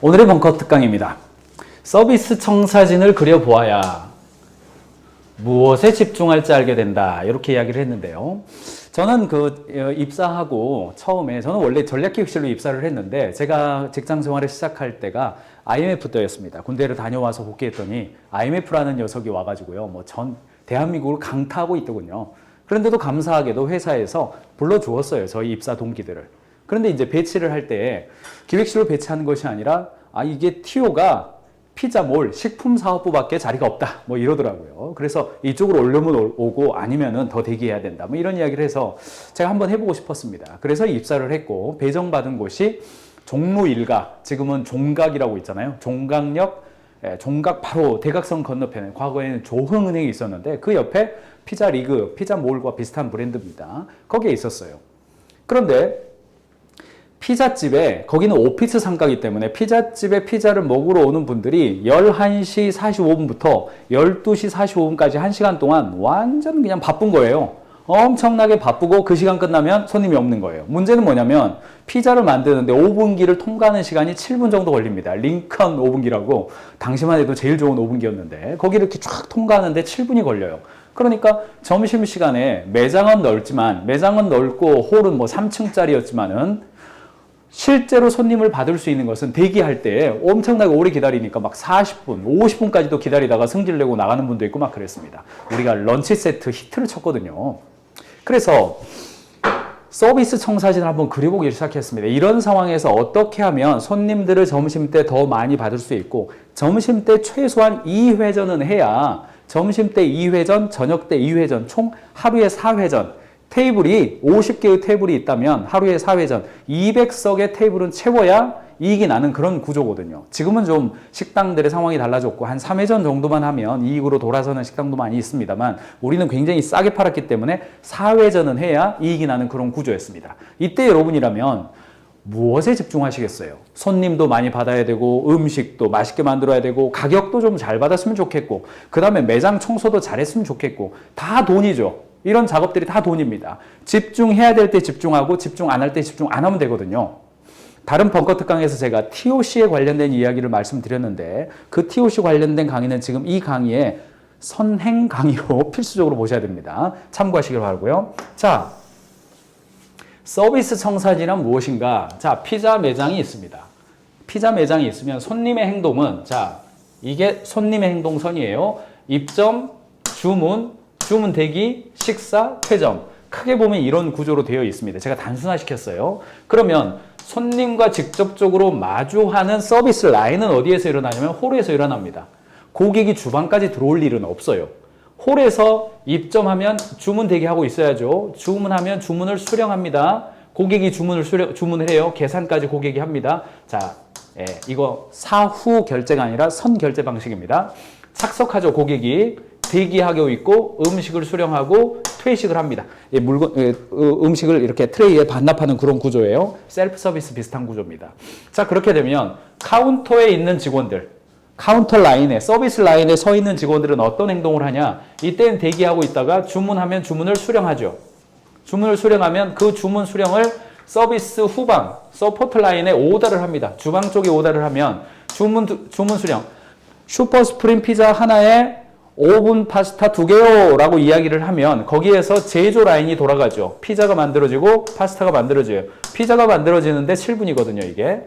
오늘의 벙커 특강입니다. 서비스 청사진을 그려보아야 무엇에 집중할지 알게 된다. 이렇게 이야기를 했는데요. 저는 입사하고 처음에 저는 원래 전략기획실로 입사를 했는데 제가 직장 생활을 시작할 때가 IMF 때였습니다. 군대를 다녀와서 복귀했더니 IMF라는 녀석이 와가지고요. 대한민국을 강타하고 있더군요. 그런데도 감사하게도 회사에서 불러주었어요. 저희 입사 동기들을. 그런데 이제 배치를 할 때 기획실로 배치하는 것이 아니라 이게 TO가 피자몰 식품사업부밖에 자리가 없다 이러더라고요. 그래서 이쪽으로 오려면 오고 아니면은 더 대기해야 된다 이런 이야기를 해서 제가 한번 해보고 싶었습니다. 그래서 입사를 했고 배정받은 곳이 종로 1가 지금은 종각이라고 있잖아요. 종각역 종각 바로 대각선 건너편에 과거에는 조흥은행이 있었는데 그 옆에 피자리그 피자몰과 비슷한 브랜드입니다. 거기에 있었어요. 그런데 피자집에 거기는 오피스 상가이기 때문에 피자집에 피자를 먹으러 오는 분들이 11시 45분부터 12시 45분까지 1시간 동안 완전 그냥 바쁜 거예요. 엄청나게 바쁘고 그 시간 끝나면 손님이 없는 거예요. 문제는 뭐냐면 피자를 만드는데 오븐기를 통과하는 시간이 7분 정도 걸립니다. 링컨 오븐기라고 당시만 해도 제일 좋은 오븐기였는데 거기를 이렇게 쫙 통과하는데 7분이 걸려요. 그러니까 점심시간에 매장은 넓고 홀은 3층짜리였지만은 실제로 손님을 받을 수 있는 것은 대기할 때 엄청나게 오래 기다리니까 40분, 50분까지도 기다리다가 승질내고 나가는 분도 있고 그랬습니다. 우리가 런치 세트 히트를 쳤거든요. 그래서 서비스 청사진을 한번 그려보기 시작했습니다. 이런 상황에서 어떻게 하면 손님들을 점심때 더 많이 받을 수 있고 점심때 최소한 2회전은 해야 점심때 2회전, 저녁때 2회전, 총 하루에 4회전 테이블이 50개의 테이블이 있다면 하루에 4회전 200석의 테이블은 채워야 이익이 나는 그런 구조거든요. 지금은 좀 식당들의 상황이 달라졌고 한 3회전 정도만 하면 이익으로 돌아서는 식당도 많이 있습니다만 우리는 굉장히 싸게 팔았기 때문에 4회전은 해야 이익이 나는 그런 구조였습니다. 이때 여러분이라면 무엇에 집중하시겠어요? 손님도 많이 받아야 되고 음식도 맛있게 만들어야 되고 가격도 좀 잘 받았으면 좋겠고 그 다음에 매장 청소도 잘했으면 좋겠고 다 돈이죠. 이런 작업들이 다 돈입니다. 집중해야 될 때 집중하고 집중 안 할 때 집중 안 하면 되거든요. 다른 벙커 특강에서 제가 TOC에 관련된 이야기를 말씀드렸는데 그 TOC 관련된 강의는 지금 이 강의에 선행 강의로 필수적으로 보셔야 됩니다. 참고하시길 바라고요. 자, 서비스 청사진은 무엇인가? 자, 피자 매장이 있습니다. 피자 매장이 있으면 손님의 행동은 이게 손님의 행동선이에요. 입점, 주문 대기, 식사, 퇴점. 크게 보면 이런 구조로 되어 있습니다. 제가 단순화시켰어요. 그러면 손님과 직접적으로 마주하는 서비스 라인은 어디에서 일어나냐면 홀에서 일어납니다. 고객이 주방까지 들어올 일은 없어요. 홀에서 입점하면 주문 대기하고 있어야죠. 주문하면 주문을 수령합니다. 고객이 주문을 해요. 계산까지 고객이 합니다. 이거 사후 결제가 아니라 선 결제 방식입니다. 착석하죠. 고객이 대기하고 있고 음식을 수령하고 퇴식을 합니다. 음식을 이렇게 트레이에 반납하는 그런 구조예요. 셀프 서비스 비슷한 구조입니다. 자, 그렇게 되면 카운터에 있는 직원들, 카운터 라인에, 서비스 라인에 서 있는 직원들은 어떤 행동을 하냐? 이때는 대기하고 있다가 주문하면 주문을 수령하죠. 주문을 수령하면 그 주문 수령을 서비스 후방, 서포트 라인에 오더를 합니다. 주방 쪽에 오더를 하면 주문 수령. 슈퍼 스프림 피자 하나에 오븐 파스타 2개요 라고 이야기를 하면 거기에서 제조 라인이 돌아가죠. 피자가 만들어지고 파스타가 만들어져요. 피자가 만들어지는데 7분이거든요, 이게.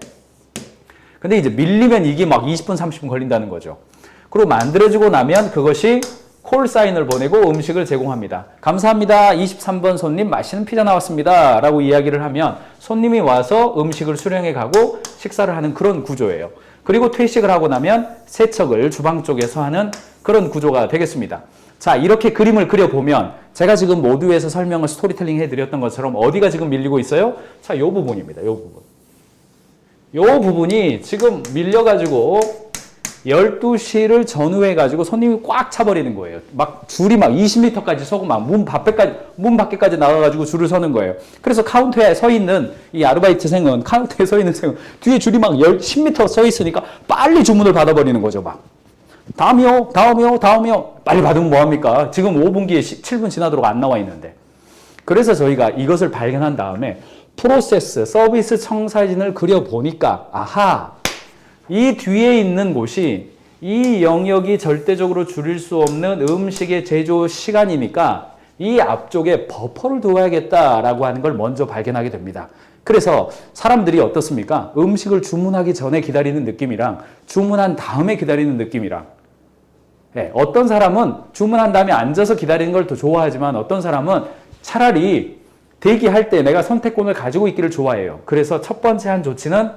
근데 이제 밀리면 이게 20분, 30분 걸린다는 거죠. 그리고 만들어지고 나면 그것이 콜 사인을 보내고 음식을 제공합니다. 감사합니다. 23번 손님 맛있는 피자 나왔습니다. 라고 이야기를 하면 손님이 와서 음식을 수령해 가고 식사를 하는 그런 구조예요. 그리고 퇴식을 하고 나면 세척을 주방 쪽에서 하는 그런 구조가 되겠습니다. 자, 이렇게 그림을 그려보면 제가 지금 모두에서 설명을 스토리텔링 해드렸던 것처럼 어디가 지금 밀리고 있어요? 자, 요 부분입니다. 요 부분. 요 부분이 지금 밀려가지고 12시를 전후해가지고 손님이 꽉 차버리는 거예요. 줄이 20m까지 서고 문 밖에까지 나가가지고 줄을 서는 거예요. 그래서 카운터에 서 있는 이 아르바이트생은, 카운터에 서 있는 생은 뒤에 줄이 10m 서 있으니까 빨리 주문을 받아버리는 거죠. 다음이요. 빨리 받으면 뭐합니까? 지금 5분기에 7분 지나도록 안 나와 있는데. 그래서 저희가 이것을 발견한 다음에 프로세스, 서비스 청사진을 그려보니까 아하! 이 뒤에 있는 곳이 이 영역이 절대적으로 줄일 수 없는 음식의 제조 시간이니까 이 앞쪽에 버퍼를 두어야겠다라고 하는 걸 먼저 발견하게 됩니다. 그래서 사람들이 어떻습니까? 음식을 주문하기 전에 기다리는 느낌이랑 주문한 다음에 기다리는 느낌이랑 어떤 사람은 주문한 다음에 앉아서 기다리는 걸 더 좋아하지만 어떤 사람은 차라리 대기할 때 내가 선택권을 가지고 있기를 좋아해요. 그래서 첫 번째 한 조치는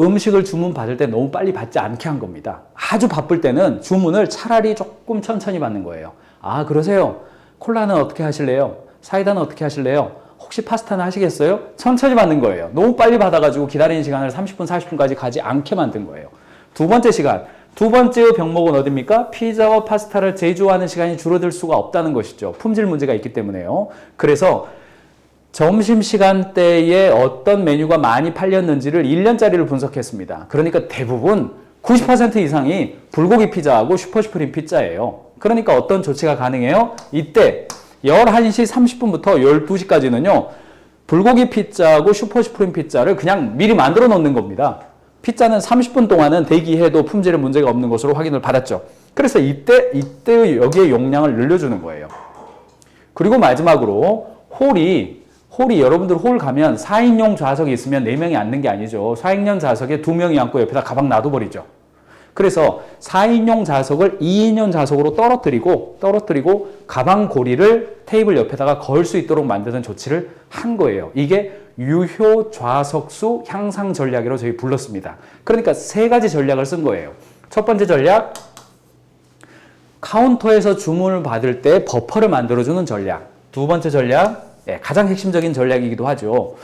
음식을 주문 받을 때 너무 빨리 받지 않게 한 겁니다. 아주 바쁠 때는 주문을 차라리 조금 천천히 받는 거예요. 아, 그러세요? 콜라는 어떻게 하실래요? 사이다는 어떻게 하실래요? 혹시 파스타는 하시겠어요? 천천히 받는 거예요. 너무 빨리 받아가지고 기다리는 시간을 30분, 40분까지 가지 않게 만든 거예요. 두 번째 시간. 두 번째 병목은 어딥니까? 피자와 파스타를 제조하는 시간이 줄어들 수가 없다는 것이죠. 품질 문제가 있기 때문에요. 그래서 점심시간대에 어떤 메뉴가 많이 팔렸는지를 1년짜리를 분석했습니다. 그러니까 대부분 90% 이상이 불고기 피자하고 슈퍼슈프림 피자예요. 그러니까 어떤 조치가 가능해요? 이때 11시 30분부터 12시까지는요. 불고기 피자하고 슈퍼슈프림 피자를 그냥 미리 만들어 놓는 겁니다. 피자는 30분 동안은 대기해도 품질에 문제가 없는 것으로 확인을 받았죠. 그래서 이때 여기에 용량을 늘려주는 거예요. 그리고 마지막으로 홀이 여러분들 홀 가면 4인용 좌석이 있으면 4명이 앉는 게 아니죠. 4인용 좌석에 2명이 앉고 옆에다 가방 놔둬버리죠. 그래서 4인용 좌석을 2인용 좌석으로 떨어뜨리고 가방 고리를 테이블 옆에다가 걸 수 있도록 만드는 조치를 한 거예요. 이게 유효 좌석수 향상 전략이라고 저희 불렀습니다. 그러니까 3가지 전략을 쓴 거예요. 첫 번째 전략, 카운터에서 주문을 받을 때 버퍼를 만들어주는 전략. 두 번째 전략, 가장 핵심적인 전략이기도 하죠.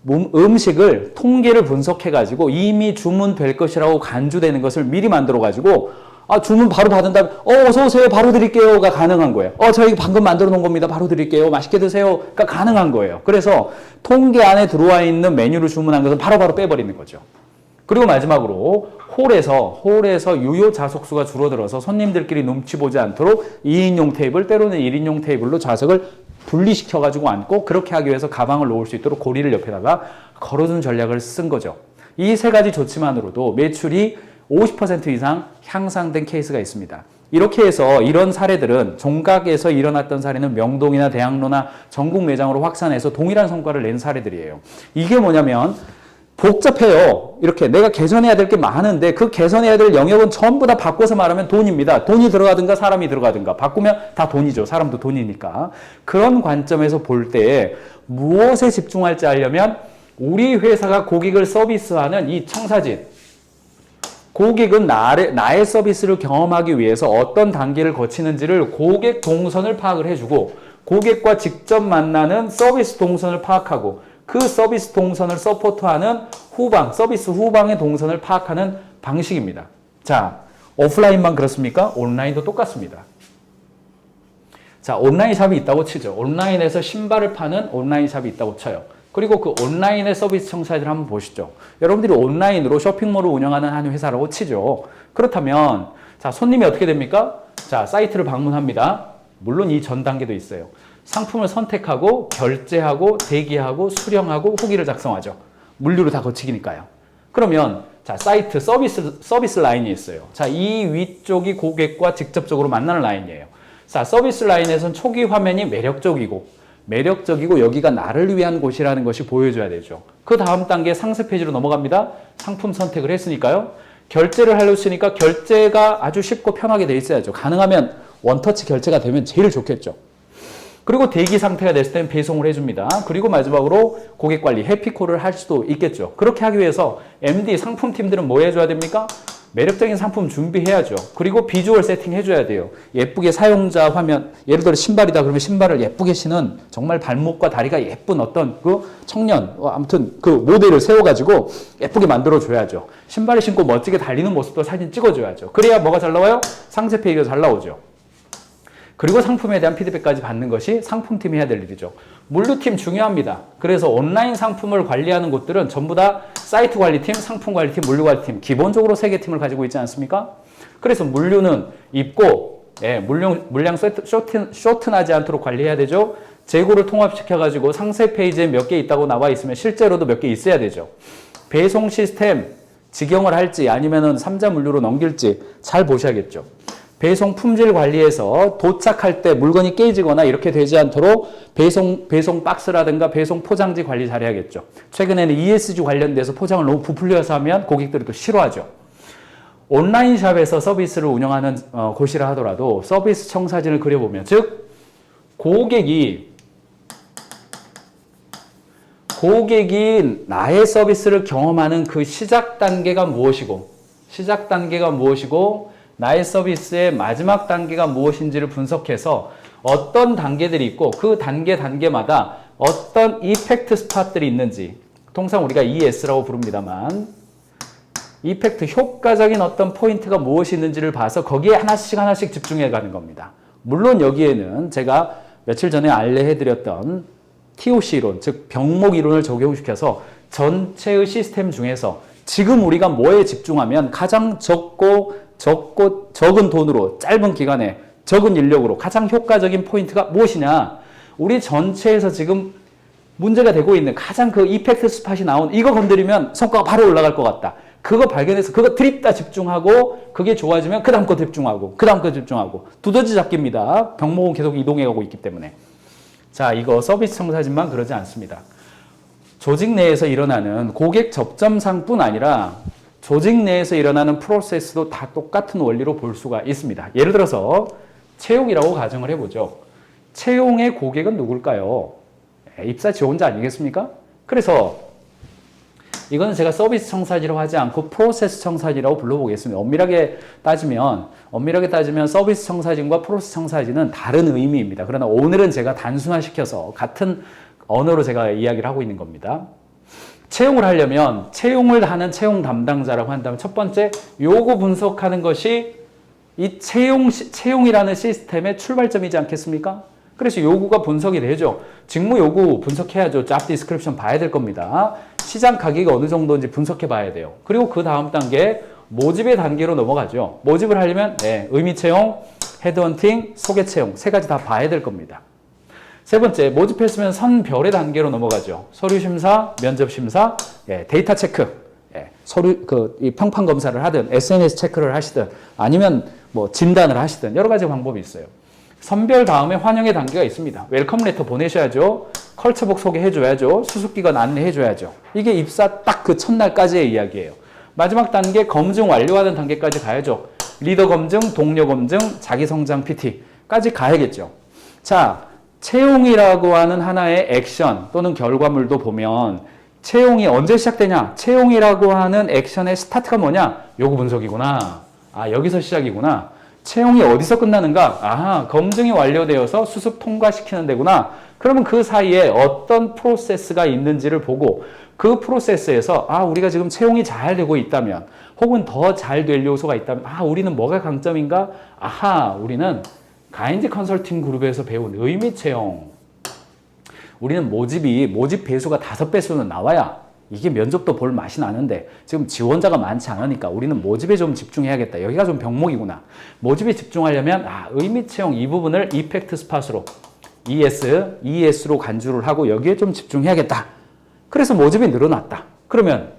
음식을 통계를 분석해가지고 이미 주문될 것이라고 간주되는 것을 미리 만들어가지고 주문 바로 받은 다음에 어서오세요 바로 드릴게요가 가능한 거예요. 저희 방금 만들어 놓은 겁니다. 바로 드릴게요. 맛있게 드세요가 가능한 거예요. 그래서 통계 안에 들어와 있는 메뉴를 주문한 것은 바로바로 빼버리는 거죠. 그리고 마지막으로 홀에서 유효 좌석수가 줄어들어서 손님들끼리 눈치 보지 않도록 2인용 테이블 때로는 1인용 테이블로 좌석을 분리시켜가지고 앉고 그렇게 하기 위해서 가방을 놓을 수 있도록 고리를 옆에다가 걸어둔 전략을 쓴 거죠. 이 3가지 조치만으로도 매출이 50% 이상 향상된 케이스가 있습니다. 이렇게 해서 이런 사례들은 종각에서 일어났던 사례는 명동이나 대학로나 전국 매장으로 확산해서 동일한 성과를 낸 사례들이에요. 이게 뭐냐면 복잡해요. 이렇게 내가 개선해야 될 게 많은데 그 개선해야 될 영역은 전부 다 바꿔서 말하면 돈입니다. 돈이 들어가든가 사람이 들어가든가 바꾸면 다 돈이죠. 사람도 돈이니까. 그런 관점에서 볼 때 무엇에 집중할지 알려면 우리 회사가 고객을 서비스하는 이 청사진, 고객은 나의 서비스를 경험하기 위해서 어떤 단계를 거치는지를 고객 동선을 파악을 해주고 고객과 직접 만나는 서비스 동선을 파악하고 그 서비스 동선을 서포트하는 서비스 후방의 동선을 파악하는 방식입니다. 자, 오프라인만 그렇습니까? 온라인도 똑같습니다. 자, 온라인 샵이 있다고 치죠. 온라인에서 신발을 파는 온라인 샵이 있다고 쳐요. 그리고 그 온라인의 서비스 청사진을 한번 보시죠. 여러분들이 온라인으로 쇼핑몰을 운영하는 한 회사라고 치죠. 그렇다면 자, 손님이 어떻게 됩니까? 자, 사이트를 방문합니다. 물론 이 전 단계도 있어요. 상품을 선택하고 결제하고 대기하고 수령하고 후기를 작성하죠. 물류로 다 거치기니까요. 그러면 자, 사이트 서비스 라인이 있어요. 자, 이 위쪽이 고객과 직접적으로 만나는 라인이에요. 자, 서비스 라인에서는 초기 화면이 매력적이고 여기가 나를 위한 곳이라는 것이 보여줘야 되죠. 그 다음 단계 상세 페이지로 넘어갑니다. 상품 선택을 했으니까요. 결제를 하려 했으니까 결제가 아주 쉽고 편하게 돼 있어야죠. 가능하면 원터치 결제가 되면 제일 좋겠죠. 그리고 대기 상태가 됐을 때는 배송을 해줍니다. 그리고 마지막으로 고객 관리, 해피콜을 할 수도 있겠죠. 그렇게 하기 위해서 MD 상품팀들은 뭐 해줘야 됩니까? 매력적인 상품 준비해야죠. 그리고 비주얼 세팅 해줘야 돼요. 예쁘게 사용자 화면, 예를 들어 신발이다 그러면 신발을 예쁘게 신은 정말 발목과 다리가 예쁜 어떤 그 청년, 아무튼 그 모델을 세워가지고 예쁘게 만들어줘야죠. 신발을 신고 멋지게 달리는 모습도 사진 찍어줘야죠. 그래야 뭐가 잘 나와요? 상세 페이지가 잘 나오죠. 그리고 상품에 대한 피드백까지 받는 것이 상품팀이 해야 될 일이죠. 물류팀 중요합니다. 그래서 온라인 상품을 관리하는 곳들은 전부 다 사이트 관리팀, 상품 관리팀, 물류 관리팀 기본적으로 3개 팀을 가지고 있지 않습니까? 그래서 물류는 입고 물량 쇼트나지 않도록 관리해야 되죠. 재고를 통합시켜가지고 상세 페이지에 몇 개 있다고 나와 있으면 실제로도 몇 개 있어야 되죠. 배송 시스템, 직영을 할지 아니면은 삼자 물류로 넘길지 잘 보셔야겠죠. 배송 품질 관리에서 도착할 때 물건이 깨지거나 이렇게 되지 않도록 배송 박스라든가 배송 포장지 관리 잘해야겠죠. 최근에는 ESG 관련돼서 포장을 너무 부풀려서 하면 고객들이 또 싫어하죠. 온라인 샵에서 서비스를 운영하는 곳이라 하더라도 서비스 청사진을 그려보면, 즉 고객이 나의 서비스를 경험하는 그 시작 단계가 무엇이고 나의 서비스의 마지막 단계가 무엇인지를 분석해서 어떤 단계들이 있고 그 단계마다 어떤 이펙트 스팟들이 있는지, 통상 우리가 ES라고 부릅니다만 이펙트, 효과적인 어떤 포인트가 무엇이 있는지를 봐서 거기에 하나씩 집중해 가는 겁니다. 물론 여기에는 제가 며칠 전에 안내해드렸던 TOC 이론, 즉 병목 이론을 적용시켜서 전체의 시스템 중에서 지금 우리가 뭐에 집중하면 가장 적은 돈으로 짧은 기간에 적은 인력으로 가장 효과적인 포인트가 무엇이냐, 우리 전체에서 지금 문제가 되고 있는 가장 그 이펙트 스팟이 나온 이거 건드리면 성과가 바로 올라갈 것 같다. 그거 발견해서 그거 드립다 집중하고 그게 좋아지면 그 다음 거 집중하고 두더지 잡기입니다. 병목은 계속 이동해가고 있기 때문에. 자, 이거 서비스 청사진만 그러지 않습니다. 조직 내에서 일어나는 고객 접점상뿐 아니라 조직 내에서 일어나는 프로세스도 다 똑같은 원리로 볼 수가 있습니다. 예를 들어서 채용이라고 가정을 해보죠. 채용의 고객은 누굴까요? 입사 지원자 아니겠습니까? 그래서 이거는 제가 서비스 청사진이라고 하지 않고 프로세스 청사진이라고 불러보겠습니다. 엄밀하게 따지면 서비스 청사진과 프로세스 청사진은 다른 의미입니다. 그러나 오늘은 제가 단순화시켜서 같은 언어로 제가 이야기를 하고 있는 겁니다. 채용을 하려면 채용을 하는 채용 담당자라고 한다면 첫 번째 요구 분석하는 것이 이 채용이라는 시스템의 출발점이지 않겠습니까? 그래서 요구가 분석이 되죠. 직무 요구 분석해야죠. 잡 디스크립션 봐야 될 겁니다. 시장 가격이 어느 정도인지 분석해 봐야 돼요. 그리고 그 다음 단계 모집의 단계로 넘어가죠. 모집을 하려면 의미 채용, 헤드헌팅, 소개 채용 세 가지 다 봐야 될 겁니다. 세 번째, 모집했으면 선별의 단계로 넘어가죠. 서류 심사, 면접 심사, 데이터 체크, 서류 이 평판 검사를 하든 SNS 체크를 하시든 아니면 뭐 진단을 하시든 여러 가지 방법이 있어요. 선별 다음에 환영의 단계가 있습니다. 웰컴 레터 보내셔야죠. 컬처북 소개해줘야죠. 수습기간 안내해줘야죠. 이게 입사 딱 그 첫날까지의 이야기예요. 마지막 단계 검증 완료하는 단계까지 가야죠. 리더 검증, 동료 검증, 자기성장 PT까지 가야겠죠. 자, 채용이라고 하는 하나의 액션 또는 결과물도 보면 채용이 언제 시작되냐? 채용이라고 하는 액션의 스타트가 뭐냐? 요구 분석이구나. 아, 여기서 시작이구나. 채용이 어디서 끝나는가? 아하, 검증이 완료되어서 수습 통과시키는 데구나. 그러면 그 사이에 어떤 프로세스가 있는지를 보고 그 프로세스에서 우리가 지금 채용이 잘 되고 있다면 혹은 더 잘 될 요소가 있다면 우리는 뭐가 강점인가? 아하, 우리는 가인지 컨설팅 그룹에서 배운 의미 채용. 우리는 모집 배수가 5배수는 나와야 이게 면접도 볼 맛이 나는데 지금 지원자가 많지 않으니까 우리는 모집에 좀 집중해야겠다. 여기가 좀 병목이구나. 모집에 집중하려면 의미 채용 이 부분을 이펙트 스팟으로 ES로 간주를 하고 여기에 좀 집중해야겠다. 그래서 모집이 늘어났다. 그러면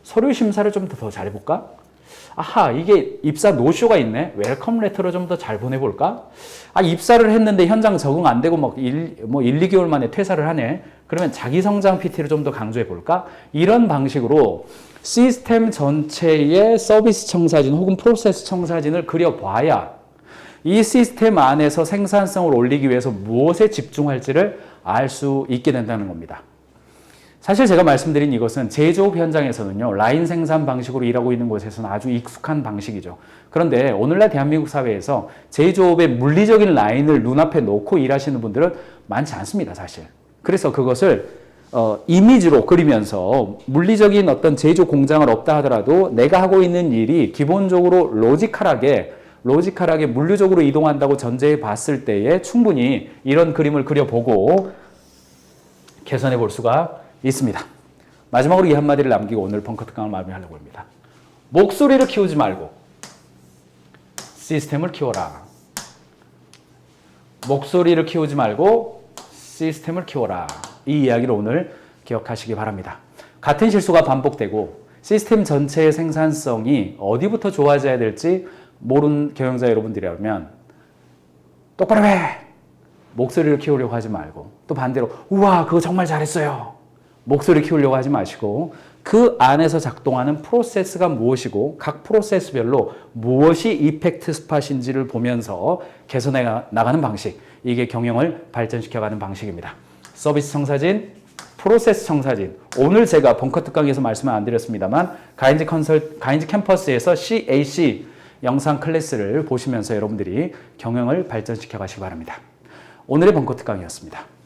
서류 심사를 좀 더 잘해볼까? 아하, 이게 입사 노쇼가 있네. 웰컴 레터를 좀 더 잘 보내볼까? 입사를 했는데 현장 적응 안 되고 1, 2개월 만에 퇴사를 하네. 그러면 자기 성장 PT를 좀 더 강조해 볼까? 이런 방식으로 시스템 전체의 서비스 청사진 혹은 프로세스 청사진을 그려봐야 이 시스템 안에서 생산성을 올리기 위해서 무엇에 집중할지를 알 수 있게 된다는 겁니다. 사실 제가 말씀드린 이것은 제조업 현장에서는요, 라인 생산 방식으로 일하고 있는 곳에서는 아주 익숙한 방식이죠. 그런데 오늘날 대한민국 사회에서 제조업의 물리적인 라인을 눈앞에 놓고 일하시는 분들은 많지 않습니다, 사실. 그래서 그것을 이미지로 그리면서 물리적인 어떤 제조 공장을 없다 하더라도 내가 하고 있는 일이 기본적으로 로지컬하게 물리적으로 이동한다고 전제해 봤을 때에 충분히 이런 그림을 그려보고 개선해 볼 수가 있습니다. 마지막으로 이 한마디를 남기고 오늘 벙커 특강을 마무리하려고 합니다. 목소리를 키우지 말고 시스템을 키워라. 목소리를 키우지 말고 시스템을 키워라. 이 이야기를 오늘 기억하시기 바랍니다. 같은 실수가 반복되고 시스템 전체의 생산성이 어디부터 좋아져야 될지 모르는 경영자 여러분들이라면 똑바로 해! 목소리를 키우려고 하지 말고, 또 반대로 우와 그거 정말 잘했어요! 목소리 키우려고 하지 마시고, 그 안에서 작동하는 프로세스가 무엇이고 각 프로세스별로 무엇이 이펙트 스팟인지를 보면서 개선해 나가는 방식, 이게 경영을 발전시켜가는 방식입니다. 서비스 청사진, 프로세스 청사진. 오늘 제가 벙커 특강에서 말씀을 안 드렸습니다만 가인즈 캠퍼스에서 CAC 영상 클래스를 보시면서 여러분들이 경영을 발전시켜 가시기 바랍니다. 오늘의 벙커 특강이었습니다.